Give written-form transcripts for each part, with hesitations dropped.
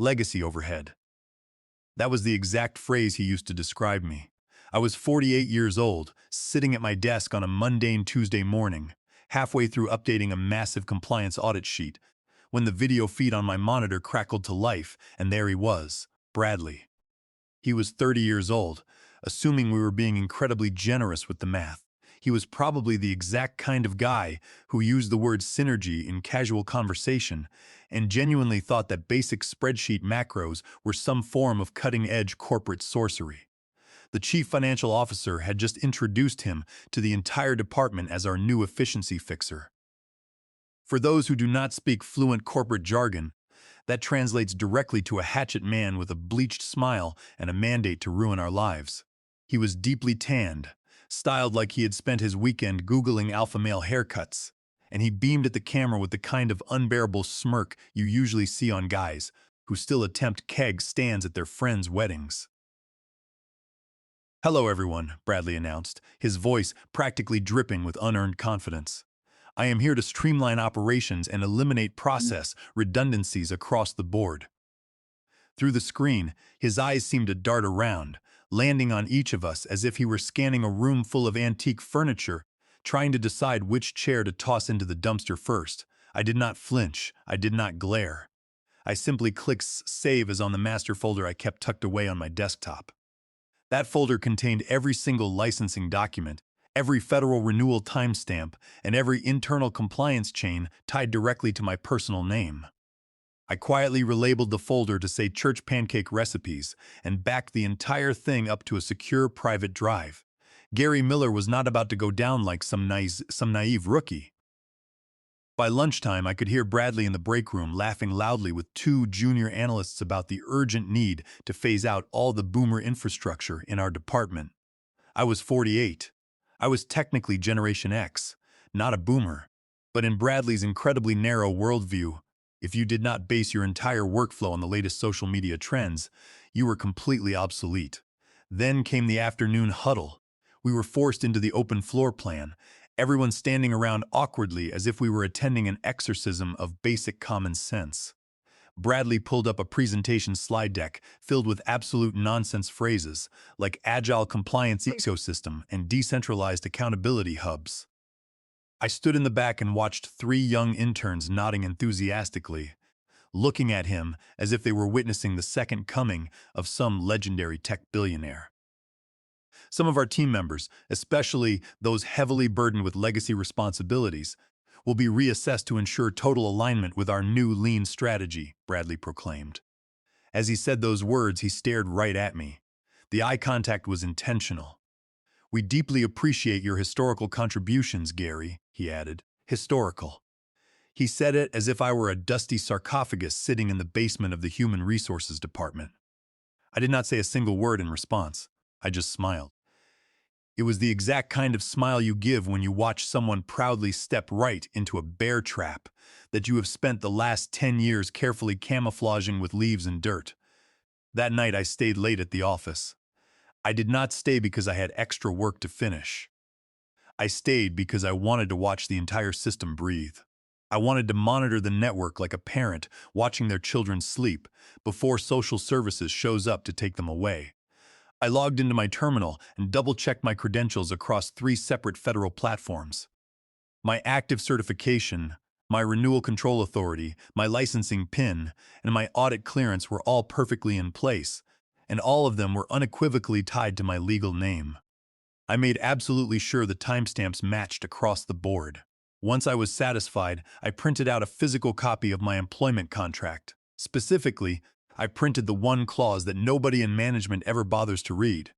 legacy overhead. That was the exact phrase he used to describe me. I was 48 years old, sitting at my desk on a mundane Tuesday morning, halfway through updating a massive compliance audit sheet, when the video feed on my monitor crackled to life, and there he was, Bradley. He was 30 years old, assuming we were being incredibly generous with the math. He was probably the exact kind of guy who used the word synergy in casual conversation and genuinely thought that basic spreadsheet macros were some form of cutting-edge corporate sorcery. The chief financial officer had just introduced him to the entire department as our new efficiency fixer. For those who do not speak fluent corporate jargon, that translates directly to a hatchet man with a bleached smile and a mandate to ruin our lives. He was deeply tanned, styled like he had spent his weekend Googling alpha male haircuts, and he beamed at the camera with the kind of unbearable smirk you usually see on guys who still attempt keg stands at their friends' weddings. "Hello, everyone," Bradley announced, his voice practically dripping with unearned confidence. "I am here to streamline operations and eliminate process redundancies across the board." Through the screen, his eyes seemed to dart around, landing on each of us as if he were scanning a room full of antique furniture, trying to decide which chair to toss into the dumpster first. I did not flinch. I did not glare. I simply clicked Save as on the master folder I kept tucked away on my desktop. That folder contained every single licensing document, every federal renewal timestamp, and every internal compliance chain tied directly to my personal name. I quietly relabeled the folder to say Church Pancake Recipes and backed the entire thing up to a secure private drive. Gary Miller was not about to go down like some naive rookie. By lunchtime, I could hear Bradley in the break room laughing loudly with two junior analysts about the urgent need to phase out all the boomer infrastructure in our department. I was 48. I was technically Generation X, not a boomer. But in Bradley's incredibly narrow worldview, if you did not base your entire workflow on the latest social media trends, you were completely obsolete. Then came the afternoon huddle. We were forced into the open floor plan, everyone standing around awkwardly as if we were attending an exorcism of basic common sense. Bradley pulled up a presentation slide deck filled with absolute nonsense phrases like agile compliance ecosystem and decentralized accountability hubs. I stood in the back and watched three young interns nodding enthusiastically, looking at him as if they were witnessing the second coming of some legendary tech billionaire. Some of our team members, especially those heavily burdened with legacy responsibilities, will be reassessed to ensure total alignment with our new lean strategy, Bradley proclaimed. As he said those words, he stared right at me. The eye contact was intentional. "We deeply appreciate your historical contributions, Gary," he added. Historical. He said it as if I were a dusty sarcophagus sitting in the basement of the Human Resources Department. I did not say a single word in response. I just smiled. It was the exact kind of smile you give when you watch someone proudly step right into a bear trap that you have spent the last 10 years carefully camouflaging with leaves and dirt. That night I stayed late at the office. I did not stay because I had extra work to finish. I stayed because I wanted to watch the entire system breathe. I wanted to monitor the network like a parent watching their children sleep before social services shows up to take them away. I logged into my terminal and double-checked my credentials across 3 separate federal platforms. My active certification, my renewal control authority, my licensing PIN, and my audit clearance were all perfectly in place, and all of them were unequivocally tied to my legal name. I made absolutely sure the timestamps matched across the board. Once I was satisfied, I printed out a physical copy of my employment contract. Specifically, I printed the one clause that nobody in management ever bothers to read.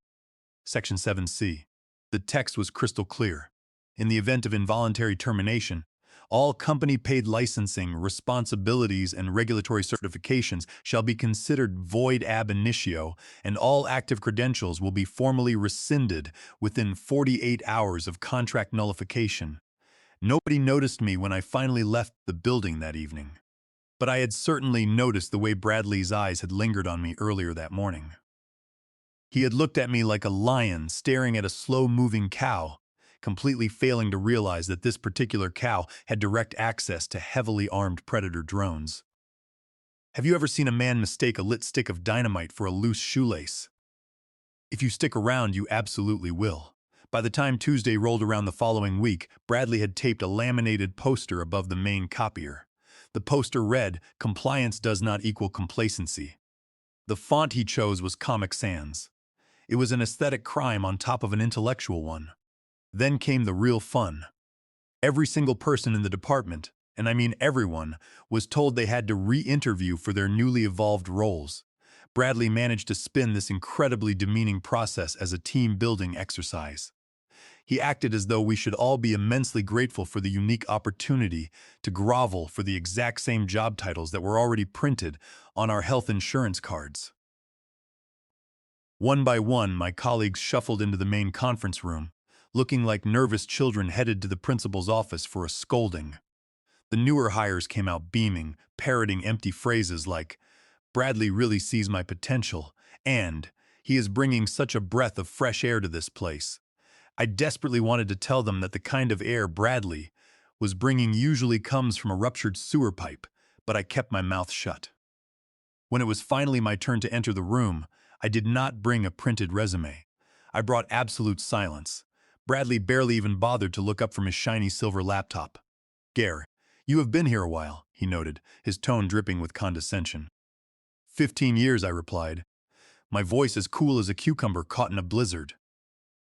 Section 7C. The text was crystal clear. In the event of involuntary termination, all company-paid licensing, responsibilities, and regulatory certifications shall be considered void ab initio, and all active credentials will be formally rescinded within 48 hours of contract nullification. Nobody noticed me when I finally left the building that evening. But I had certainly noticed the way Bradley's eyes had lingered on me earlier that morning. He had looked at me like a lion staring at a slow-moving cow, completely failing to realize that this particular cow had direct access to heavily armed predator drones. Have you ever seen a man mistake a lit stick of dynamite for a loose shoelace? If you stick around, you absolutely will. By the time Tuesday rolled around the following week, Bradley had taped a laminated poster above the main copier. The poster read, "Compliance does not equal complacency." The font he chose was Comic Sans. It was an aesthetic crime on top of an intellectual one. Then came the real fun. Every single person in the department, and I mean everyone, was told they had to re-interview for their newly evolved roles. Bradley managed to spin this incredibly demeaning process as a team-building exercise. He acted as though we should all be immensely grateful for the unique opportunity to grovel for the exact same job titles that were already printed on our health insurance cards. One by one, my colleagues shuffled into the main conference room, looking like nervous children headed to the principal's office for a scolding. The newer hires came out beaming, parroting empty phrases like, "Bradley really sees my potential," and "he is bringing such a breath of fresh air to this place." I desperately wanted to tell them that the kind of air Bradley was bringing usually comes from a ruptured sewer pipe, but I kept my mouth shut. When it was finally my turn to enter the room, I did not bring a printed resume. I brought absolute silence. Bradley barely even bothered to look up from his shiny silver laptop. "Gare, you have been here a while," he noted, his tone dripping with condescension. 15 years, I replied, my voice as cool as a cucumber caught in a blizzard.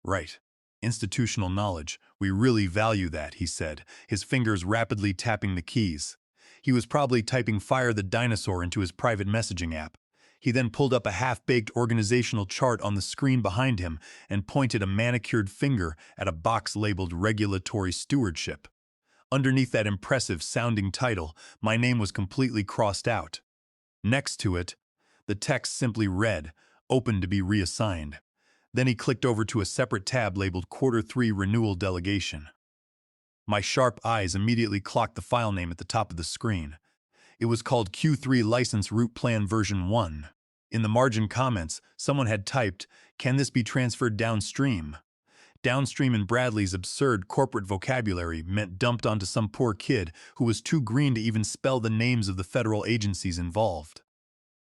"Right. Institutional knowledge. We really value that," he said, his fingers rapidly tapping the keys. He was probably typing Fire the Dinosaur into his private messaging app. He then pulled up a half-baked organizational chart on the screen behind him and pointed a manicured finger at a box labeled Regulatory Stewardship. Underneath that impressive-sounding title, my name was completely crossed out. Next to it, the text simply read, "Open to be reassigned." Then he clicked over to a separate tab labeled Q3 Renewal Delegation. My sharp eyes immediately clocked the file name at the top of the screen. It was called Q3 License Route Plan Version 1. In the margin comments, someone had typed, "Can this be transferred downstream?" Downstream in Bradley's absurd corporate vocabulary meant dumped onto some poor kid who was too green to even spell the names of the federal agencies involved.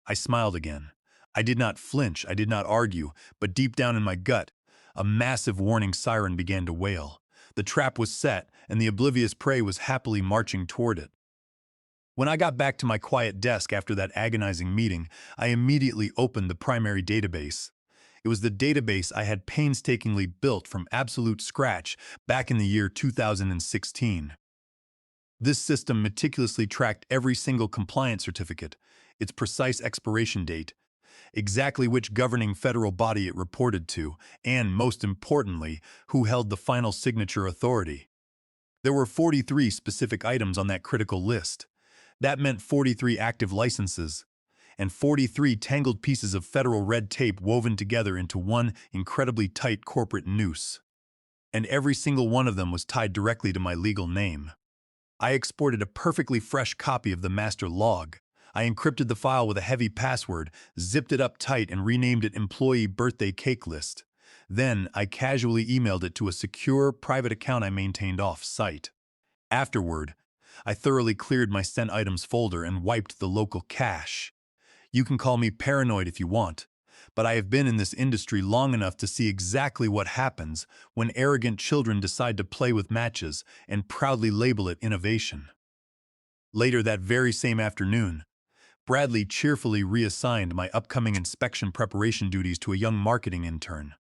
I smiled again. I did not flinch, I did not argue, but deep down in my gut, a massive warning siren began to wail. The trap was set, and the oblivious prey was happily marching toward it. When I got back to my quiet desk after that agonizing meeting, I immediately opened the primary database. It was the database I had painstakingly built from absolute scratch back in the year 2016. This system meticulously tracked every single compliance certificate, its precise expiration date, exactly which governing federal body it reported to, and, most importantly, who held the final signature authority. There were 43 specific items on that critical list. That meant 43 active licenses, and 43 tangled pieces of federal red tape woven together into one incredibly tight corporate noose. And every single one of them was tied directly to my legal name. I exported a perfectly fresh copy of the master log. I encrypted the file with a heavy password, zipped it up tight, and renamed it Employee Birthday Cake List. Then I casually emailed it to a secure, private account I maintained off-site. Afterward, I thoroughly cleared my sent items folder and wiped the local cache. You can call me paranoid if you want, but I have been in this industry long enough to see exactly what happens when arrogant children decide to play with matches and proudly label it innovation. Later that very same afternoon, Bradley cheerfully reassigned my upcoming inspection preparation duties to a young marketing intern.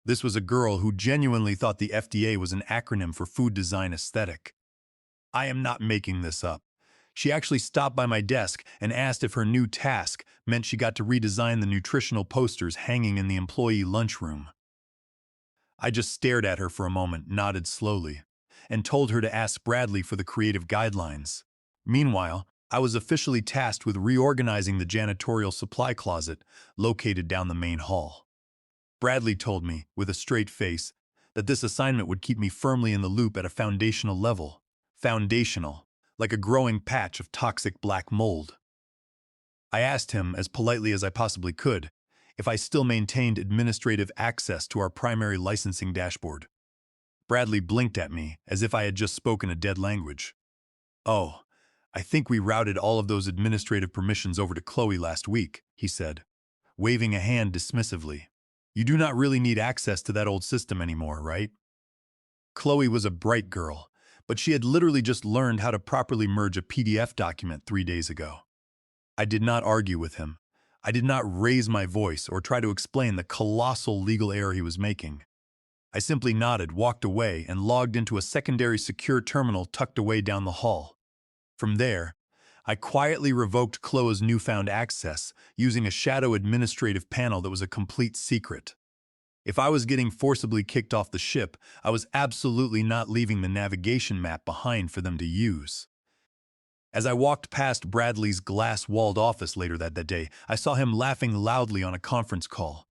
This was a girl who genuinely thought the FDA was an acronym for Food Design Aesthetic. I am not making this up. She actually stopped by my desk and asked if her new task meant she got to redesign the nutritional posters hanging in the employee lunchroom. I just stared at her for a moment, nodded slowly, and told her to ask Bradley for the creative guidelines. Meanwhile, I was officially tasked with reorganizing the janitorial supply closet located down the main hall. Bradley told me, with a straight face, that this assignment would keep me firmly in the loop at a foundational level. Foundational, like a growing patch of toxic black mold. I asked him, as politely as I possibly could, if I still maintained administrative access to our primary licensing dashboard. Bradley blinked at me, as if I had just spoken a dead language. "Oh, I think we routed all of those administrative permissions over to Chloe last week, he said, waving a hand dismissively. You do not really need access to that old system anymore, right? Chloe was a bright girl, but she had literally just learned how to properly merge a PDF document 3 days ago. I did not argue with him. I did not raise my voice or try to explain the colossal legal error he was making. I simply nodded, walked away, and logged into a secondary secure terminal tucked away down the hall. From there, I quietly revoked Chloe's newfound access using a shadow administrative panel that was a complete secret. If I was getting forcibly kicked off the ship, I was absolutely not leaving the navigation map behind for them to use. As I walked past Bradley's glass-walled office later that day, I saw him laughing loudly on a conference call.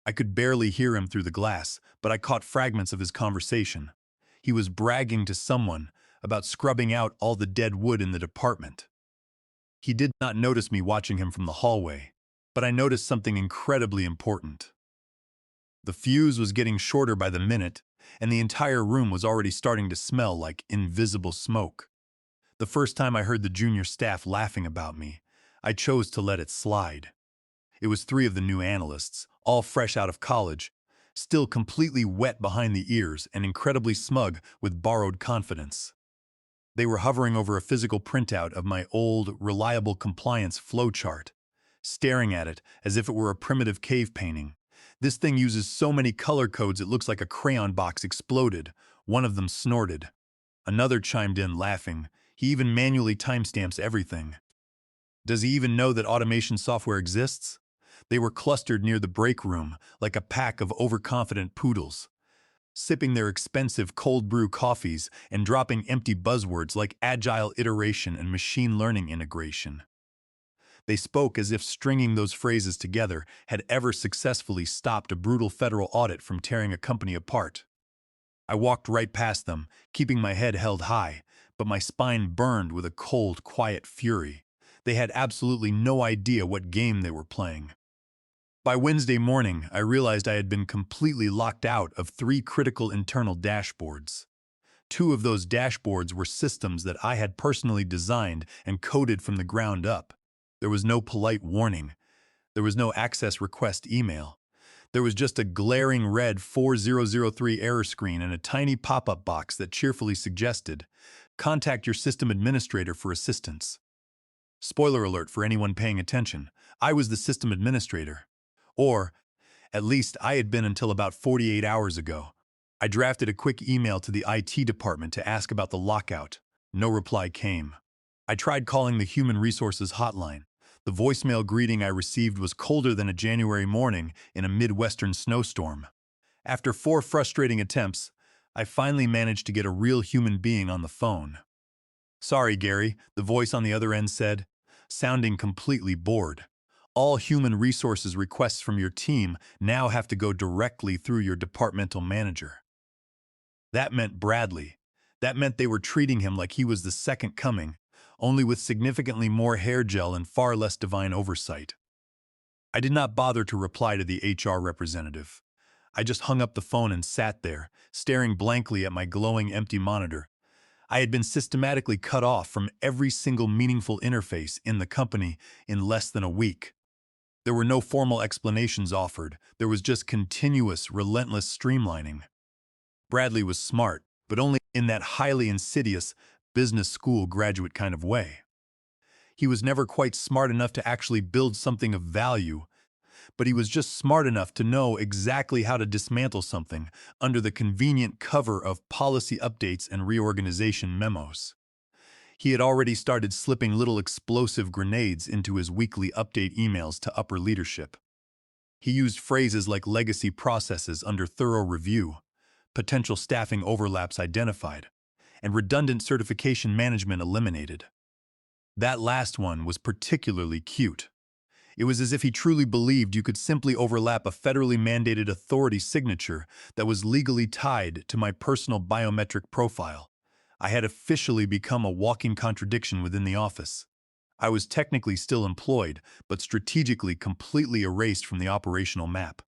I could barely hear him through the glass, but I caught fragments of his conversation. He was bragging to someone about scrubbing out all the dead wood in the department. He did not notice me watching him from the hallway, but I noticed something incredibly important. The fuse was getting shorter by the minute, and the entire room was already starting to smell like invisible smoke. The first time I heard the junior staff laughing about me, I chose to let it slide. It was 3 of the new analysts, all fresh out of college, still completely wet behind the ears and incredibly smug with borrowed confidence. They were hovering over a physical printout of my old, reliable compliance flowchart, staring at it as if it were a primitive cave painting. This thing uses so many color codes it looks like a crayon box exploded. One of them snorted. Another chimed in, laughing. He even manually timestamps everything. Does he even know that automation software exists? They were clustered near the break room like a pack of overconfident poodles, sipping their expensive cold brew coffees and dropping empty buzzwords like agile iteration and machine learning integration. They spoke as if stringing those phrases together had ever successfully stopped a brutal federal audit from tearing a company apart. I walked right past them, keeping my head held high, but my spine burned with a cold, quiet fury. They had absolutely no idea what game they were playing. By Wednesday morning, I realized I had been completely locked out of 3 critical internal dashboards. 2 of those dashboards were systems that I had personally designed and coded from the ground up. There was no polite warning. There was no access request email. There was just a glaring red 4003 error screen and a tiny pop-up box that cheerfully suggested, "Contact your system administrator for assistance." Spoiler alert for anyone paying attention, I was the system administrator. Or, at least I had been until about 48 hours ago. I drafted a quick email to the IT department to ask about the lockout. No reply came. I tried calling the Human Resources hotline. The voicemail greeting I received was colder than a January morning in a Midwestern snowstorm. After 4 frustrating attempts, I finally managed to get a real human being on the phone. "Sorry, Gary," the voice on the other end said, sounding completely bored. "All human resources requests from your team now have to go directly through your departmental manager." That meant Bradley. That meant they were treating him like he was the second coming, only with significantly more hair gel and far less divine oversight. I did not bother to reply to the HR representative. I just hung up the phone and sat there, staring blankly at my glowing empty monitor. I had been systematically cut off from every single meaningful interface in the company in less than a week. There were no formal explanations offered. There was just continuous, relentless streamlining. Bradley was smart, but only in that highly insidious business school graduate kind of way. He was never quite smart enough to actually build something of value, but he was just smart enough to know exactly how to dismantle something under the convenient cover of policy updates and reorganization memos. He had already started slipping little explosive grenades into his weekly update emails to upper leadership. He used phrases like legacy processes under thorough review, potential staffing overlaps identified, and redundant certification management eliminated. That last one was particularly cute. It was as if he truly believed you could simply overlap a federally mandated authority signature that was legally tied to my personal biometric profile. I had officially become a walking contradiction within the office. I was technically still employed, but strategically completely erased from the operational map.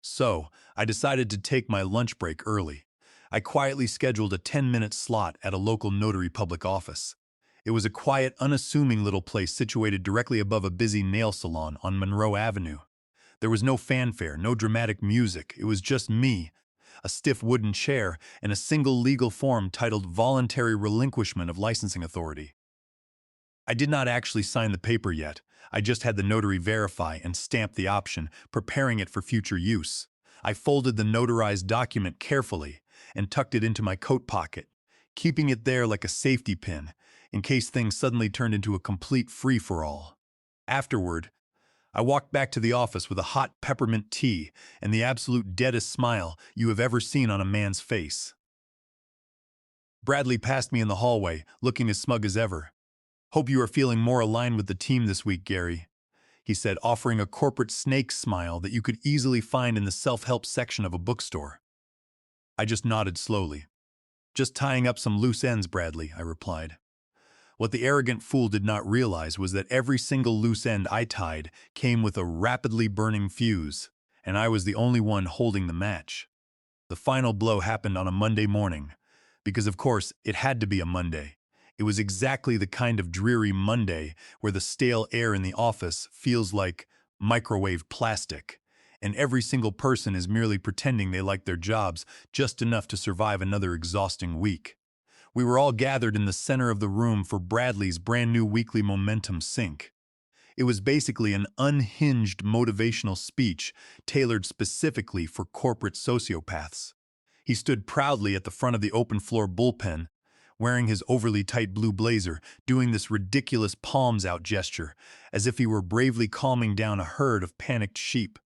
So, I decided to take my lunch break early. I quietly scheduled a 10-minute slot at a local notary public office. It was a quiet, unassuming little place situated directly above a busy nail salon on Monroe Avenue. There was no fanfare, no dramatic music. It was just me, a stiff wooden chair, and a single legal form titled Voluntary Relinquishment of Licensing Authority. I did not actually sign the paper yet. I just had the notary verify and stamp the option, preparing it for future use. I folded the notarized document carefully and tucked it into my coat pocket, keeping it there like a safety pin in case things suddenly turned into a complete free-for-all. Afterward, I walked back to the office with a hot peppermint tea and the absolute deadest smile you have ever seen on a man's face. Bradley passed me in the hallway, looking as smug as ever. "Hope you are feeling more aligned with the team this week, Gary," he said, offering a corporate snake smile that you could easily find in the self-help section of a bookstore. I just nodded slowly. "Just tying up some loose ends, Bradley," I replied. What the arrogant fool did not realize was that every single loose end I tied came with a rapidly burning fuse, and I was the only one holding the match. The final blow happened on a Monday morning, because of course it had to be a Monday. It was exactly the kind of dreary Monday where the stale air in the office feels like microwaved plastic, and every single person is merely pretending they like their jobs just enough to survive another exhausting week. We were all gathered in the center of the room for Bradley's brand new weekly momentum sync. It was basically an unhinged motivational speech tailored specifically for corporate sociopaths. He stood proudly at the front of the open-floor bullpen, wearing his overly tight blue blazer, doing this ridiculous palms-out gesture, as if he were bravely calming down a herd of panicked sheep.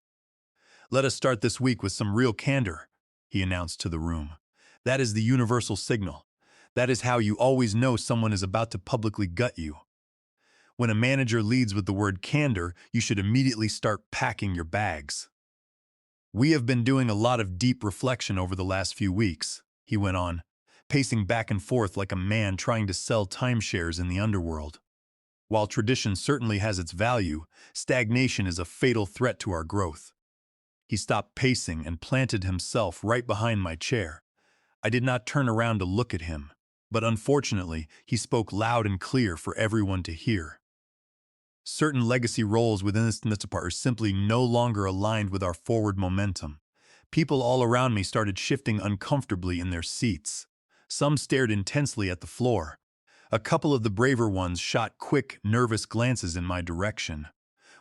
"Let us start this week with some real candor," he announced to the room. "That is the universal signal. That is how you always know someone is about to publicly gut you. When a manager leads with the word candor, you should immediately start packing your bags." "We have been doing a lot of deep reflection over the last few weeks," he went on, pacing back and forth like a man trying to sell timeshares in the underworld. "While tradition certainly has its value, stagnation is a fatal threat to our growth." He stopped pacing and planted himself right behind my chair. I did not turn around to look at him, but unfortunately, he spoke loud and clear for everyone to hear. "Certain legacy roles within this department are simply no longer aligned with our forward momentum." People all around me started shifting uncomfortably in their seats. Some stared intensely at the floor. A couple of the braver ones shot quick, nervous glances in my direction.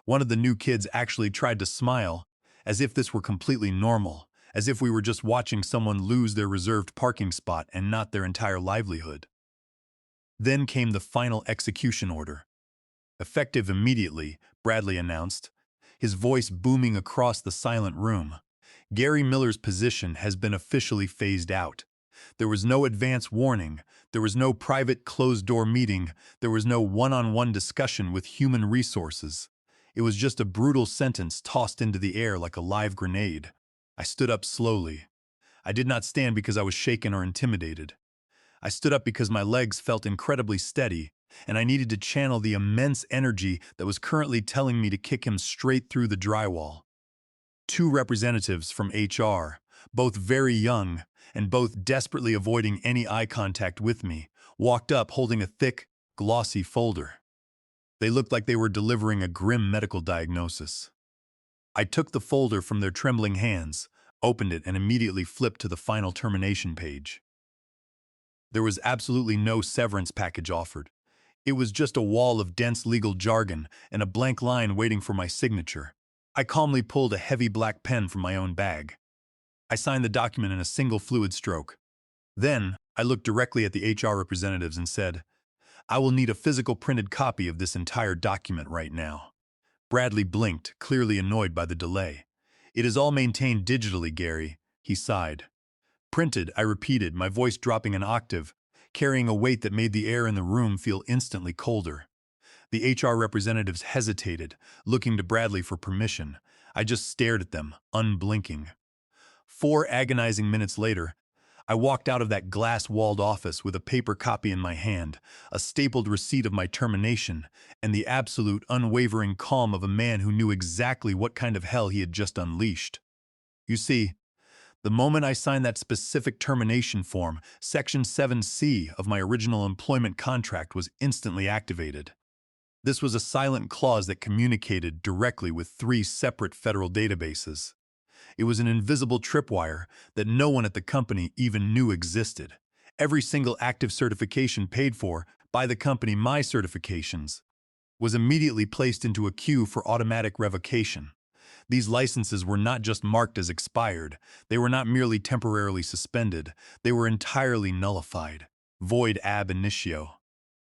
One of the new kids actually tried to smile, as if this were completely normal, as if we were just watching someone lose their reserved parking spot and not their entire livelihood. Then came the final execution order. "Effective immediately," Bradley announced, his voice booming across the silent room. "Gary Miller's position has been officially phased out." There was no advance warning, there was no private closed-door meeting, there was no one-on-one discussion with human resources. It was just a brutal sentence tossed into the air like a live grenade. I stood up slowly. I did not stand because I was shaken or intimidated. I stood up because my legs felt incredibly steady, and I needed to channel the immense energy that was currently telling me to kick him straight through the drywall. Two representatives from HR, both very young and both desperately avoiding any eye contact with me, walked up holding a thick, glossy folder. They looked like they were delivering a grim medical diagnosis. I took the folder from their trembling hands, opened it, and immediately flipped to the final termination page. There was absolutely no severance package offered. It was just a wall of dense legal jargon and a blank line waiting for my signature. I calmly pulled a heavy black pen from my own bag. I signed the document in a single fluid stroke. Then, I looked directly at the HR representatives and said, "I will need a physical printed copy of this entire document right now." Bradley blinked, clearly annoyed by the delay. "It is all maintained digitally, Gary," he sighed. "Printed," I repeated, my voice dropping an octave, carrying a weight that made the air in the room feel instantly colder. The HR representatives hesitated, looking to Bradley for permission. I just stared at them, unblinking. 4 agonizing minutes later, I walked out of that glass-walled office with a paper copy in my hand, a stapled receipt of my termination, and the absolute, unwavering calm of a man who knew exactly what kind of hell he had just unleashed. You see, The moment I signed that specific termination form, Section 7C of my original employment contract was instantly activated. This was a silent clause that communicated directly with three separate federal databases. It was an invisible tripwire that no one at the company even knew existed. Every single active certification paid for by the company, my certifications, was immediately placed into a queue for automatic revocation. These licenses were not just marked as expired, they were not merely temporarily suspended, they were entirely nullified. Void ab initio.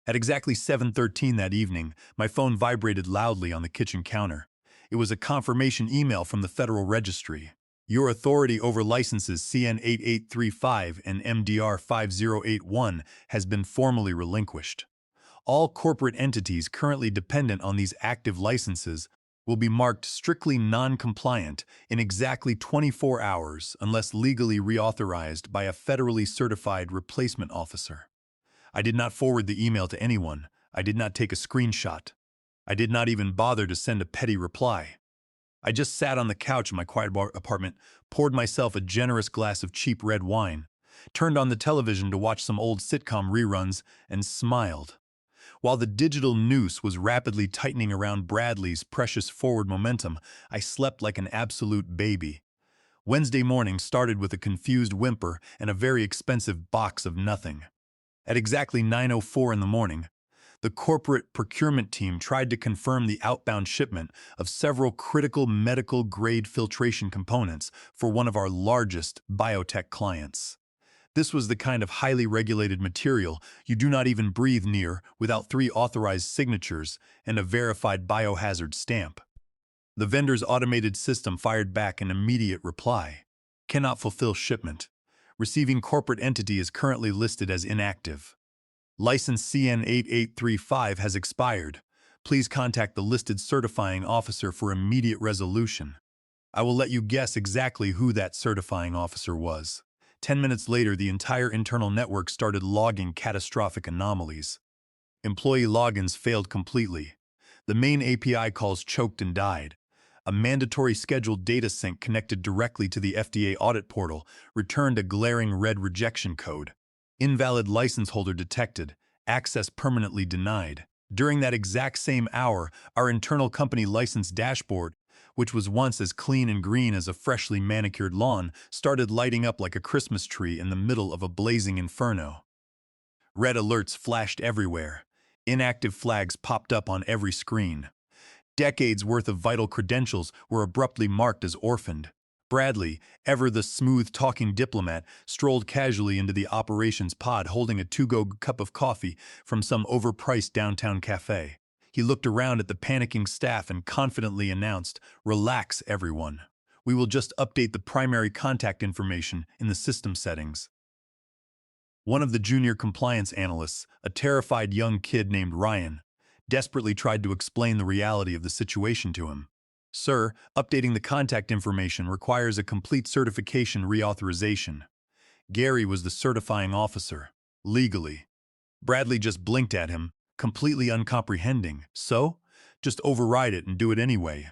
At exactly 7:13 that evening, my phone vibrated loudly on the kitchen counter. It was a confirmation email from the Federal Registry. Your authority over licenses CN 8835 and MDR 5081 has been formally relinquished. All corporate entities currently dependent on these active licenses will be marked strictly non-compliant in exactly 24 hours unless legally reauthorized by a federally certified replacement officer. I did not forward the email to anyone. I did not take a screenshot. I did not even bother to send a petty reply. I just sat on the couch in my quiet apartment, poured myself a generous glass of cheap red wine, turned on the television to watch some old sitcom reruns, and smiled. While the digital noose was rapidly tightening around Bradley's precious forward momentum, I slept like an absolute baby. Wednesday morning started with a confused whimper and a very expensive box of nothing. At exactly 9:04 in the morning, the corporate procurement team tried to confirm the outbound shipment of several critical medical-grade filtration components for one of our largest biotech clients. This was the kind of highly regulated material you do not even breathe near without 3 authorized signatures and a verified biohazard stamp. The vendor's automated system fired back an immediate reply. Cannot fulfill shipment. Receiving corporate entity is currently listed as inactive. License CN 8835 has expired. Please contact the listed certifying officer for immediate resolution. I will let you guess exactly who that certifying officer was. 10 minutes later, the entire internal network started logging catastrophic anomalies. Employee logins failed completely. The main API calls choked and died. A mandatory scheduled data sync connected directly to the FDA audit portal returned a glaring red rejection code. Invalid license holder detected. Access permanently denied. During that exact same hour, our internal company license dashboard, which was once as clean and green as a freshly manicured lawn, started lighting up like a Christmas tree in the middle of a blazing inferno. Red alerts flashed everywhere. Inactive flags popped up on every screen. Decades worth of vital credentials were abruptly marked as orphaned. Bradley, ever the smooth-talking diplomat, strolled casually into the operations pod holding a to-go cup of coffee from some overpriced downtown cafe. He looked around at the panicking staff and confidently announced, "Relax, everyone. We will just update the primary contact information in the system settings." One of the junior compliance analysts, a terrified young kid named Ryan, desperately tried to explain the reality of the situation to him. "Sir, updating the contact information requires a complete certification reauthorization." Gary was the certifying officer. Legally. Bradley just blinked at him, completely uncomprehending. "So? Just override it and do it anyway."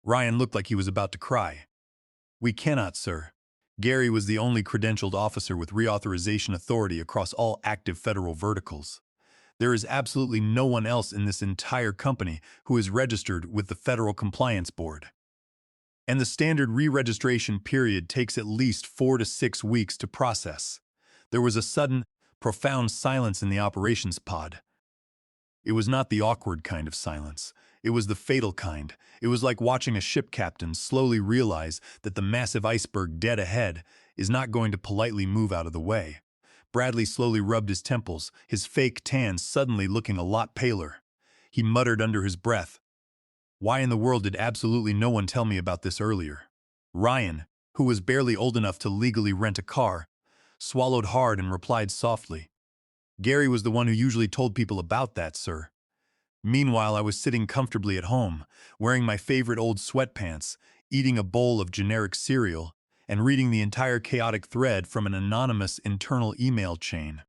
Ryan looked like he was about to cry. "We cannot, sir." Gary was the only credentialed officer with reauthorization authority across all active federal verticals. There is absolutely no one else in this entire company who is registered with the Federal Compliance Board. And the standard re-registration period takes at least 4 to 6 weeks to process. There was a sudden, profound silence in the operations pod. It was not the awkward kind of silence. It was the fatal kind. It was like watching a ship captain slowly realize that the massive iceberg dead ahead is not going to politely move out of the way. Bradley slowly rubbed his temples, his fake tan suddenly looking a lot paler. He muttered under his breath, "Why in the world did absolutely no one tell me about this earlier?" Ryan, who was barely old enough to legally rent a car, swallowed hard and replied softly, "Gary was the one who usually told people about that, sir." Meanwhile, I was sitting comfortably at home, wearing my favorite old sweatpants, eating a bowl of generic cereal, and reading the entire chaotic thread from an anonymous internal email chain.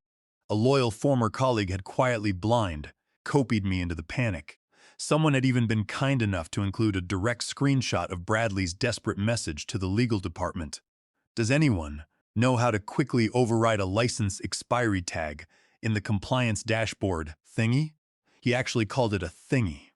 A loyal former colleague had quietly copied me into the panic. Someone had even been kind enough to include a direct screenshot of Bradley's desperate message to the legal department. Does anyone know how to quickly override a license expiry tag in the compliance dashboard thingy? He actually called it a thingy.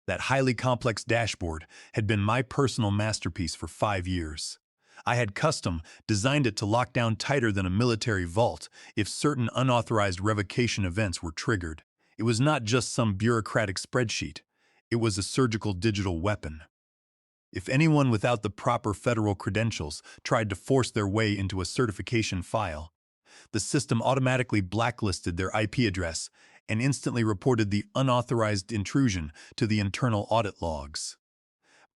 That highly complex dashboard had been my personal masterpiece for 5 years. I had custom designed it to lock down tighter than a military vault if certain unauthorized revocation events were triggered. It was not just some bureaucratic spreadsheet. It was a surgical digital weapon. If anyone without the proper federal credentials tried to force their way into a certification file, the system automatically blacklisted their IP address and instantly reported the unauthorized intrusion to the internal audit logs.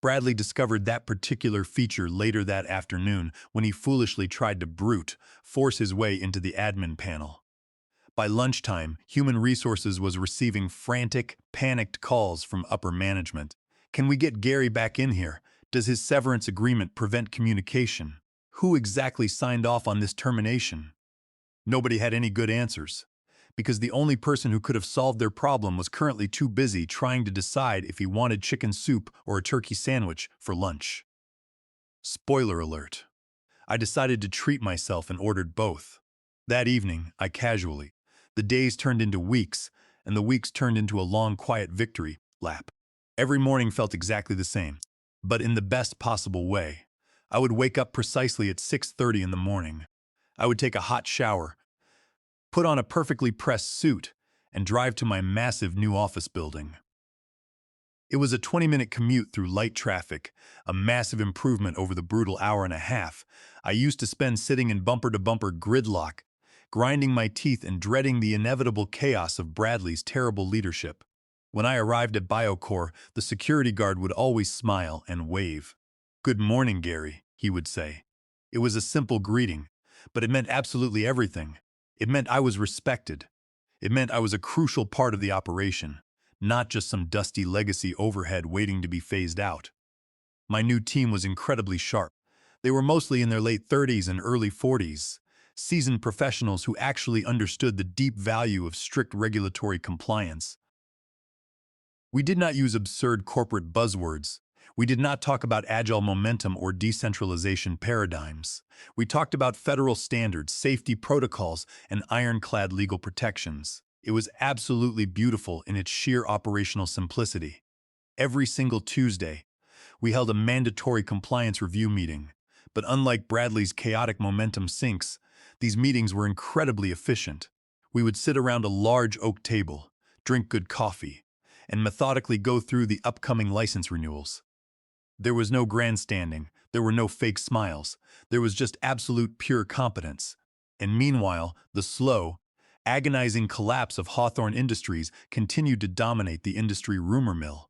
Bradley discovered that particular feature later that afternoon when he foolishly tried to brute force his way into the admin panel. By lunchtime, Human Resources was receiving frantic, panicked calls from upper management. Can we get Gary back in here? Does his severance agreement prevent communication? Who exactly signed off on this termination? Nobody had any good answers, because the only person who could have solved their problem was currently too busy trying to decide if he wanted chicken soup or a turkey sandwich for lunch. Spoiler alert. I decided to treat myself and ordered both. That evening, the days turned into weeks, and the weeks turned into a long, quiet victory lap. Every morning felt exactly the same, but in the best possible way. I would wake up precisely at 6:30 in the morning. I would take a hot shower, put on a perfectly pressed suit, and drive to my massive new office building. It was a 20-minute commute through light traffic, a massive improvement over the brutal hour and a half I used to spend sitting in bumper-to-bumper gridlock, grinding my teeth and dreading the inevitable chaos of Bradley's terrible leadership. When I arrived at BioCore, the security guard would always smile and wave. "Good morning, Gary," he would say. It was a simple greeting, but it meant absolutely everything. It meant I was respected. It meant I was a crucial part of the operation, not just some dusty legacy overhead waiting to be phased out. My new team was incredibly sharp. They were mostly in their late 30s and early 40s, seasoned professionals who actually understood the deep value of strict regulatory compliance. We did not use absurd corporate buzzwords. We did not talk about agile momentum or decentralization paradigms. We talked about federal standards, safety protocols, and ironclad legal protections. It was absolutely beautiful in its sheer operational simplicity. Every single Tuesday, we held a mandatory compliance review meeting. But unlike Bradley's chaotic momentum sinks, these meetings were incredibly efficient. We would sit around a large oak table, drink good coffee, and methodically go through the upcoming license renewals. There was no grandstanding, there were no fake smiles, there was just absolute pure competence. And meanwhile, the slow, agonizing collapse of Hawthorne Industries continued to dominate the industry rumor mill.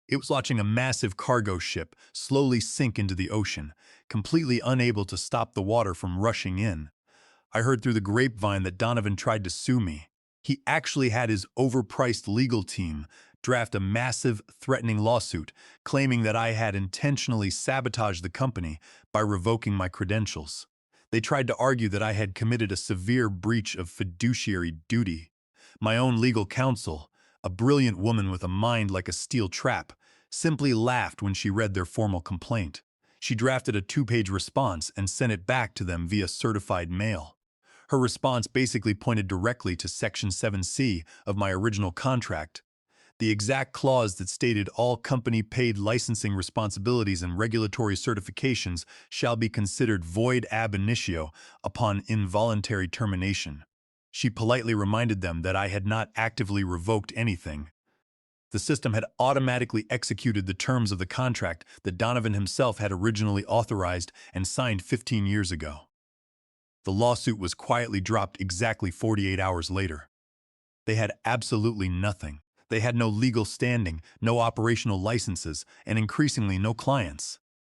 It was watching a massive cargo ship slowly sink into the ocean, completely unable to stop the water from rushing in. I heard through the grapevine that Donovan tried to sue me. He actually had his overpriced legal team draft a massive, threatening lawsuit claiming that I had intentionally sabotaged the company by revoking my credentials. They tried to argue that I had committed a severe breach of fiduciary duty. My own legal counsel, a brilliant woman with a mind like a steel trap, simply laughed when she read their formal complaint. She drafted a 2-page response and sent it back to them via certified mail. Her response basically pointed directly to Section 7C of my original contract, the exact clause that stated all company-paid licensing responsibilities and regulatory certifications shall be considered void ab initio upon involuntary termination. She politely reminded them that I had not actively revoked anything. The system had automatically executed the terms of the contract that Donovan himself had originally authorized and signed 15 years ago. The lawsuit was quietly dropped exactly 48 hours later. They had absolutely nothing. They had no legal standing, no operational licenses, and increasingly no clients.